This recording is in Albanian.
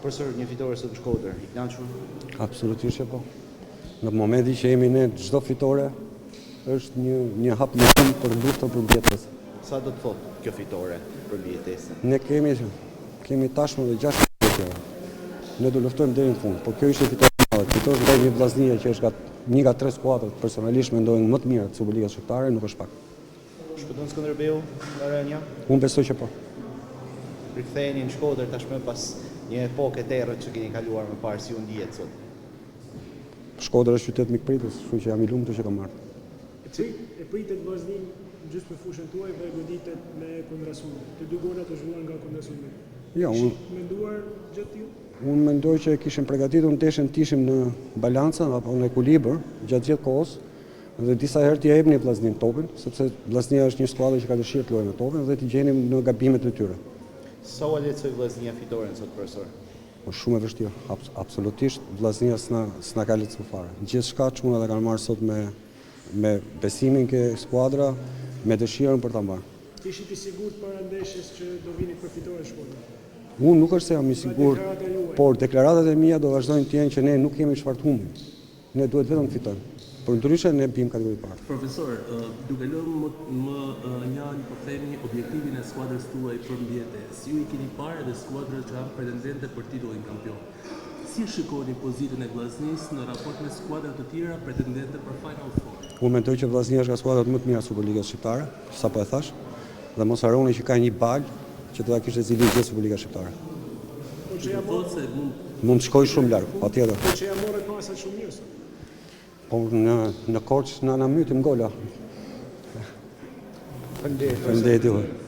Profesor, një fitore sot në Shkodër, i kënaqur? Absolutisht që po. Në momentin që jemi ne, çdo fitore është një hap më shumë për luftën për mbijetesë. Sa do të thotë kjo fitore për mbijetesën? Ne kemi tashmë dhe 6 fitore. Ne do luftojmë deri në fund, por kjo ishte fitore e madhe. Fitosh nga një Vllaznia që është një nga 3 skuadrat personalisht mendojnë më të mirë të Superligës shqiptare, nuk është pak. Shpëton Skënderbeu nga Rënia? Unë besoj që po. Riktheheni në Shkodër tashmë pas një epoke terrët që keni kaluar më parë, si u ndihet sot? Shkodër është qytet mikpritës, kështu që jam i lumtur që kam marrë. E pritet Vllaznin gjysmë në fushën tuaj dhe goditet me Kondrasuni. Të dy golat të zhvuan nga Kondrasuni. Ja, menduar gjatë tillë? Unë mendoj që kishim përgatitur ndeshjen të ishim në balancë apo në ekuilibër gjatë gjithë kohës dhe disa herë t'i jepni Vllaznin topin, sepse Vllaznia është një skuadër që ka dëshirë të lojë me topin dhe t'i gjenim në gabimet e tyre. Sa u lehtësoi Vllaznia fitoren sot, profesor? Është shumë e vështirë, absolutisht Vllaznia s'na ka lehtësuar fare. Gjithçka çuna dhe kanë marrë sot me besimin ke skuadra, me dëshirën për ta marrë. Ishit i sigurt para ndeshjes që do vini për fitoren Shkodër? Unë nuk është se jam i sigurt, por deklaratat e mia do vazhdojnë të jenë që ne nuk kemi çfarë të humbim. Ne duhet vetëm të fitojmë. Por ndryshe ne bim kategori parë. Profesor, duke lënë më njalë po themi objektivin e skuadrës tuaj për mbijetesë, ju i keni parë edhe skuadrat që janë pretendente për titullin kampion. Si shikoni pozitën e Vllaznisë në raport me skuadrat të tjera pretendente për Final Four? Unë mendoj që Vllaznia është nga skuadrat më të mira Superligës shqiptare, sapo e thash, dhe mos harroni që ka një bal që do ta kishte zili gjithë Superliga shqiptare. Mund të shkojë shumë larg, patjetër. Po që ja morët masat shumë mirë. Po në Korç na mytim gola. Faleminderit.